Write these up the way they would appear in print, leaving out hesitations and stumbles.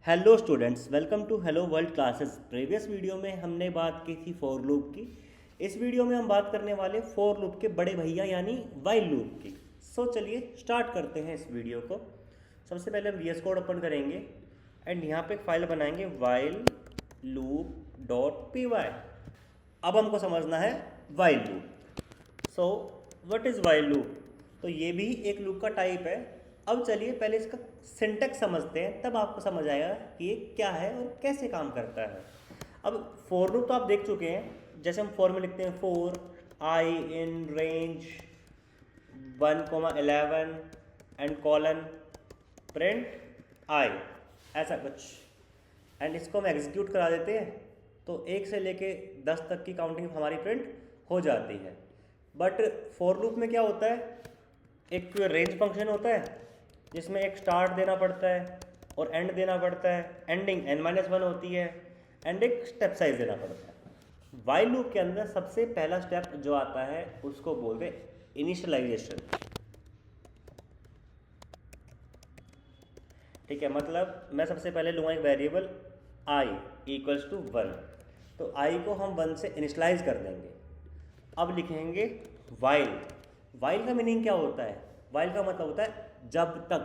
Hello students, welcome to hello world classes. Previous video में हमने बात की थी फॉर लूप की। इस वीडियो में हम बात करने वाले फॉर लूप के बड़े भैया यानी वाइल लूप की। सो चलिए स्टार्ट करते हैं इस वीडियो को। सबसे पहले हम VS कोड ओपन करेंगे एंड यहाँ पे एक फाइल बनाएंगे वाइल लूप डॉट py। अब हमको समझना है while loop. So what is while loop? तो ये भी एक लूप का टाइप है। अब चलिए पहले इसका सिंटैक्स समझते हैं, तब आपको समझ आएगा कि ये क्या है और कैसे काम करता है। अब फॉर लूप तो आप देख चुके हैं। जैसे हम फॉर में लिखते हैं for i in range 1,11 and colon print i, ऐसा कुछ। एंड इसको हम एग्जीक्यूट करा देते हैं तो 1 से लेके 10 तक की काउंटिंग हमारी प्रिंट हो जाती है। बट फॉर लूप में क्या होता है, एक रेंज फंक्शन होता है जिसमें एक स्टार्ट देना पड़ता है और एंड देना पड़ता है। एंडिंग n-1 होती है एंड एक स्टेप साइज देना पड़ता है। वाइल लूप के अंदर सबसे पहला स्टेप जो आता है उसको बोलते हैं इनिशियलाइजेशन। ठीक है, मतलब मैं सबसे पहले लूँगा एक वेरिएबल i इक्वल्स टू 1, तो i को हम 1 से इनिशलाइज कर देंगे। अब लिखेंगे वाइल। वाइल का मीनिंग क्या होता है? वाइल का मतलब होता है जब तक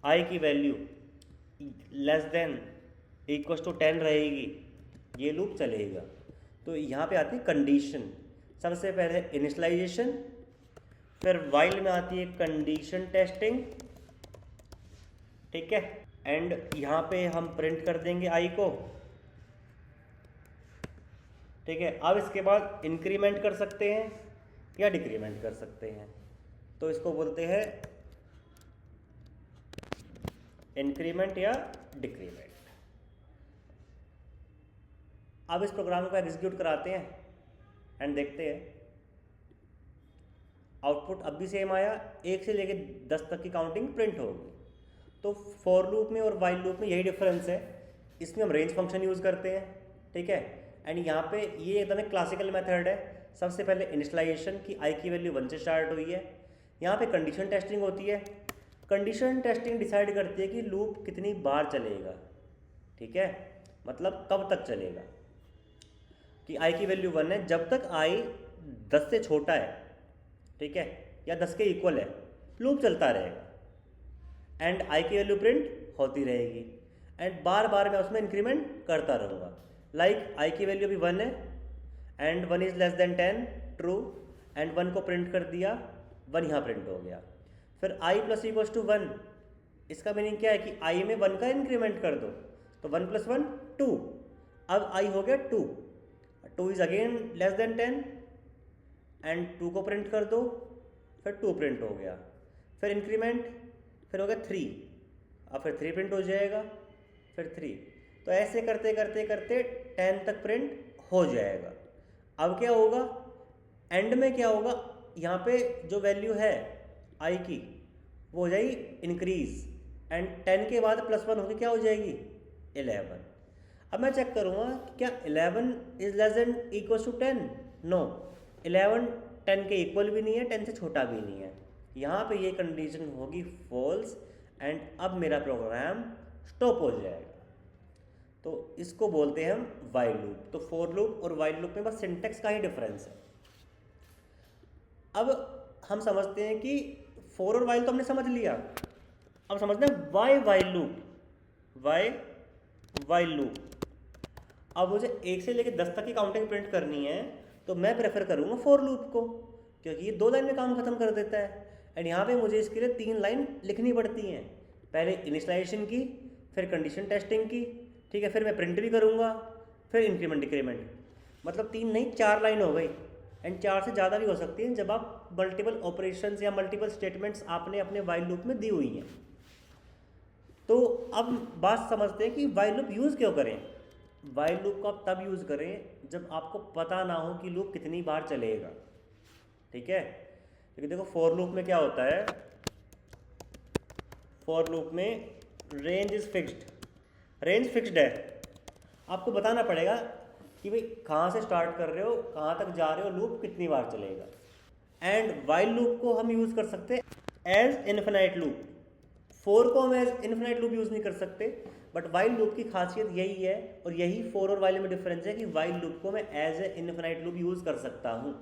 i की value less than equals to 10 रहेगी ये लूप चलेगा। तो यहाँ पे आती है कंडीशन। सबसे पहले इनिशियलाइजेशन, फिर वाइल में आती है कंडीशन टेस्टिंग। ठीक है, एंड यहाँ पे हम प्रिंट कर देंगे i को। ठीक है, अब इसके बाद इंक्रीमेंट कर सकते हैं या डिक्रीमेंट कर सकते हैं, तो इसको बोलते हैं इंक्रीमेंट या डिक्रीमेंट। अब इस प्रोग्राम को एग्जीक्यूट कराते हैं एंड देखते हैं आउटपुट अब भी सेम आया, 1 से लेके 10 तक की काउंटिंग प्रिंट होगी। तो फॉर लूप में और वाइल लूप में यही डिफरेंस है। इसमें हम रेंज फंक्शन यूज़ करते हैं। ठीक है, एंड यहाँ पे ये एकदम एक क्लासिकल मेथड है। सबसे पहले इनिशियलाइजेशन की i की वैल्यू 1 से स्टार्ट हुई है। यहाँ पे कंडीशन टेस्टिंग होती है। कंडीशन टेस्टिंग डिसाइड करती है कि लूप कितनी बार चलेगा। ठीक है, मतलब कब तक चलेगा। कि i की वैल्यू 1 है, जब तक i 10 से छोटा है, ठीक है, या 10 के इक्वल है, लूप चलता रहेगा एंड i की वैल्यू प्रिंट होती रहेगी एंड बार बार मैं उसमें इंक्रीमेंट करता रहूँगा। लाइक i की वैल्यू भी 1 है and 1 is less than 10 true, and 1 को प्रिंट कर दिया, 1 यहाँ प्रिंट हो गया। फिर i प्लस इक्वल्स टू 1, इसका मीनिंग क्या है कि i में 1 का इंक्रीमेंट कर दो, तो 1 प्लस 1 2, अब i हो गया 2, 2 is again less than 10 and 2 को प्रिंट कर दो, फिर 2 प्रिंट हो गया। फिर इंक्रीमेंट, फिर हो गया 3, अब फिर 3 प्रिंट हो जाएगा, फिर 3। तो ऐसे करते करते करते 10 तक प्रिंट हो जाएगा। अब क्या होगा, एंड में क्या होगा, यहाँ पे जो वैल्यू है i की वो हो जाएगी इंक्रीज एंड 10 के बाद प्लस 1 होकर क्या हो जाएगी 11। अब मैं चेक करूँगा कि क्या 11 is less than equal to 10। No, 11 10 के इक्वल भी नहीं है, 10 से छोटा भी नहीं है। यहाँ पे ये कंडीशन होगी फॉल्स एंड अब मेरा प्रोग्राम स्टॉप हो जाएगा। तो इसको बोलते हैं हम वाइल लूप। तो फॉर लूप और वाइल लूप में बस सिंटेक्स का ही डिफरेंस है। अब हम समझते हैं कि फॉर और वाइल तो हमने समझ लिया, अब समझते हैं why while loop. Why while loop, अब मुझे 1 से लेकर 10 तक की काउंटिंग प्रिंट करनी है तो मैं प्रेफर करूँगा फॉर लूप को, क्योंकि ये 2 लाइन में काम खत्म कर देता है। एंड यहाँ पे मुझे इसके लिए 3 लाइन लिखनी पड़ती हैं, पहले इनिशियलाइजेशन की, फिर कंडीशन टेस्टिंग की, ठीक है, फिर मैं प्रिंट भी करूँगा, फिर इंक्रीमेंट डिक्रीमेंट, मतलब 3 नहीं 4 लाइन हो गई। एंड 4 से ज़्यादा भी हो सकती हैं जब आप मल्टीपल ऑपरेशंस या मल्टीपल स्टेटमेंट्स आपने अपने वाइल लूप में दी हुई हैं। तो अब बात समझते हैं कि वाइल लूप यूज़ क्यों करें। वाइल लूप को आप तब यूज़ करें जब आपको पता ना हो कि लूप कितनी बार चलेगा। ठीक है, क्योंकि देखो फॉर लूप में क्या होता है, फॉर लूप में range is fixed. Range fixed है, आपको बताना पड़ेगा कि भाई कहाँ से स्टार्ट कर रहे हो, कहाँ तक जा रहे हो, लूप कितनी बार चलेगा। एंड वाइल लूप को हम यूज़ कर सकते हैं एज इन्फिनाइट लूप। फोर को हम एज इन्फिनाइट लूप यूज़ नहीं कर सकते, बट वाइल लूप की खासियत यही है, और यही फोर और वाइल में डिफरेंस है कि वाइल लूप को मैं as a infinite loop use कर सकता हूँ।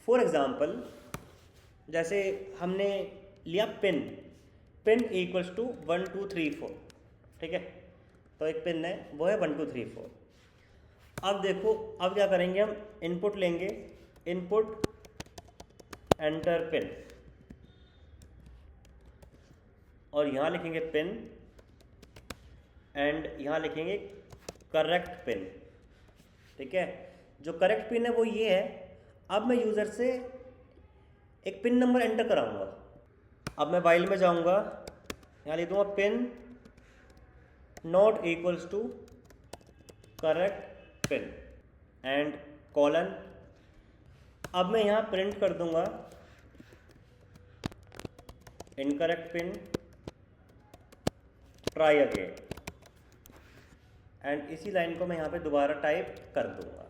फॉर एग्जाम्पल, जैसे हमने लिया पिन, पिन इक्वल्स टू 1 2 3 4, ठीक है, तो एक पिन है वो है 1 2 3 4। अब देखो, अब क्या करेंगे, हम इनपुट लेंगे, इनपुट एंटर पिन, और यहाँ लिखेंगे पिन एंड यहाँ लिखेंगे करेक्ट पिन, ठीक है। जो करेक्ट पिन है वो ये है। अब मैं यूज़र से एक पिन नंबर एंटर कराऊंगा। अब मैं वाइल में जाऊंगा, यहाँ लिख दूंगा pin not equals to correct pin and colon. अब मैं यहाँ प्रिंट कर दूंगा incorrect pin, try again, and इसी लाइन को मैं यहाँ पे दोबारा टाइप कर दूंगा।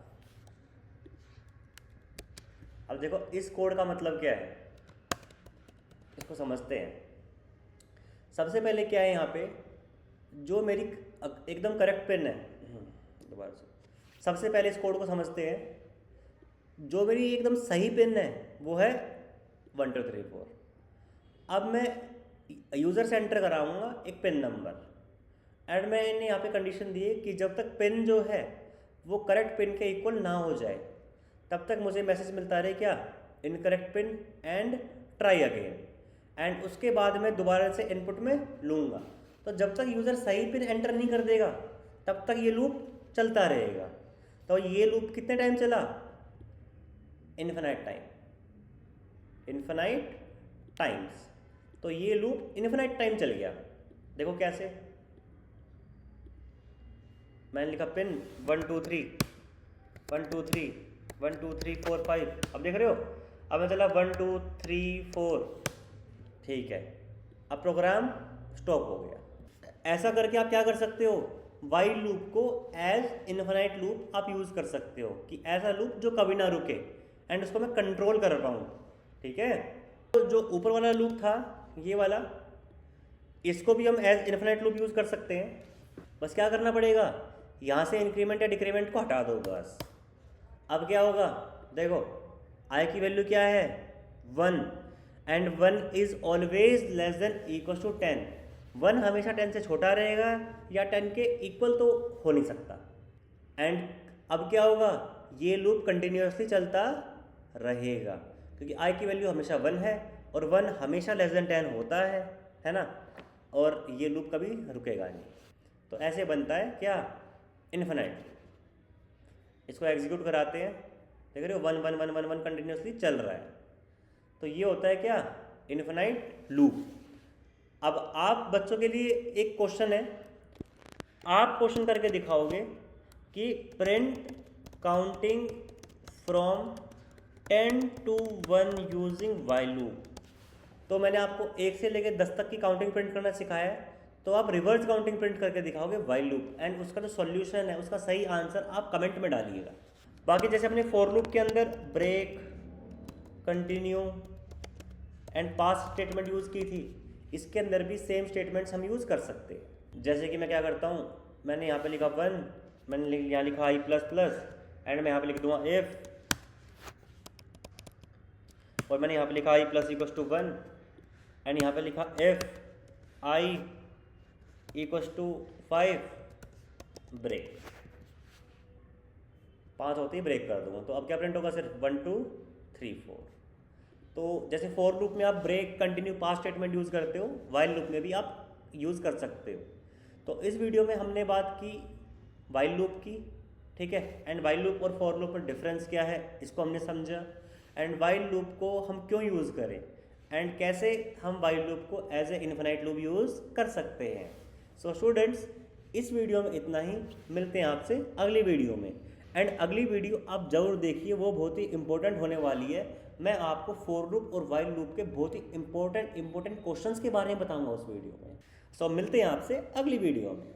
अब देखो इस कोड का मतलब क्या है, इसको समझते हैं। सबसे पहले क्या है, यहाँ पे जो मेरी एकदम करेक्ट पिन है, दोबारा से सबसे पहले इस कोड को समझते हैं। जो मेरी एकदम सही पिन है वो है 1 2 3 4। अब मैं यूज़र से एंटर कराऊंगा एक पिन नंबर, एंड मैंने यहाँ पे कंडीशन दी है कि जब तक पिन जो है वो करेक्ट पिन के इक्वल ना हो जाए तब तक मुझे मैसेज मिलता रहे क्या, incorrect pin and try again, and उसके बाद मैं दोबारा से इनपुट में लूँगा। तो जब तक यूज़र सही पिन एंटर नहीं कर देगा तब तक ये लूप चलता रहेगा। तो ये लूप कितने टाइम चला, इन्फिनाइट टाइम, इन्फिनाइट टाइम्स। तो ये लूप इन्फिनाइट टाइम चल गया। देखो कैसे, मैंने लिखा पिन 1 2 3 1 2 3 1 2 3 4 5, अब देख रहे हो, अब मैं चला 1 2 3 4, ठीक है, अब प्रोग्राम स्टॉप हो गया। ऐसा करके आप क्या कर सकते हो, वाइल लूप को एज इन्फिनाइट लूप आप यूज़ कर सकते हो, कि ऐसा लूप जो कभी ना रुके एंड उसको मैं कंट्रोल कर पाऊँ, ठीक है। तो जो ऊपर वाला लूप था ये वाला, इसको भी हम एज इन्फिनाइट लूप यूज़ कर सकते हैं। बस क्या करना पड़ेगा, यहाँ से इंक्रीमेंट या डिक्रीमेंट को हटा दो बस। अब क्या होगा, देखो आई की वैल्यू क्या है 1, and 1 is always less than equal to 10। 1 हमेशा 10 से छोटा रहेगा या 10 के इक्वल तो हो नहीं सकता। एंड अब क्या होगा, ये लूप कंटिन्यूसली चलता रहेगा, क्योंकि आई की वैल्यू हमेशा 1 है और 1 हमेशा लेस देन 10 होता है ना, और ये लूप कभी रुकेगा नहीं। तो ऐसे बनता है क्या, इन्फिनाइट। इसको एग्जीक्यूट कराते हैं, देख रहे हो 1 1 1 1 1 कंटिन्यूसली चल रहा है। तो ये होता है क्या, इन्फिनाइट लूप। अब आप बच्चों के लिए एक क्वेश्चन है, आप क्वेश्चन करके दिखाओगे कि print counting from 10 to 1 using while loop. तो मैंने आपको 1 से लेकर 10 तक की काउंटिंग प्रिंट करना सिखाया है, तो आप रिवर्स काउंटिंग प्रिंट करके दिखाओगे वाइल लूप, एंड उसका जो सॉल्यूशन है, उसका सही आंसर आप कमेंट में डालिएगा। बाकी जैसे अपने फॉर लूप के अंदर break, continue and pass statement use की थी, इसके अंदर भी सेम स्टेटमेंट्स हम यूज़ कर सकते हैं। जैसे कि मैं क्या करता हूँ, मैंने यहाँ पे लिखा 1, मैंने यहाँ लिखा i प्लस प्लस, एंड मैं यहाँ पे लिख दूँगा if, और मैंने यहाँ पे लिखा i plus equals to 1, and यहाँ पे लिखा if i equals to 5 break, 5 होती है ब्रेक कर दूँगा। तो अब क्या प्रिंट होगा, सिर्फ 1 2 3 4। तो जैसे फॉर लूप में आप ब्रेक, कंटिन्यू, पास स्टेटमेंट यूज़ करते हो, वाइल लूप में भी आप यूज़ कर सकते हो। तो इस वीडियो में हमने बात की वाइल लूप की, ठीक है, एंड वाइल लूप और फॉर लूप में डिफरेंस क्या है इसको हमने समझा, एंड वाइल लूप को हम क्यों यूज़ करें, एंड कैसे हम वाइल लूप को as a infinite loop use कर सकते हैं। सो स्टूडेंट्स, इस वीडियो में इतना ही, मिलते हैं आपसे अगली वीडियो में। एंड अगली वीडियो आप ज़रूर देखिए, वो बहुत ही इंपॉर्टेंट होने वाली है। मैं आपको फॉर लूप और वाइल लूप के बहुत ही इंपॉर्टेंट क्वेश्चंस के बारे में बताऊंगा उस वीडियो में। सो मिलते हैं आपसे अगली वीडियो में।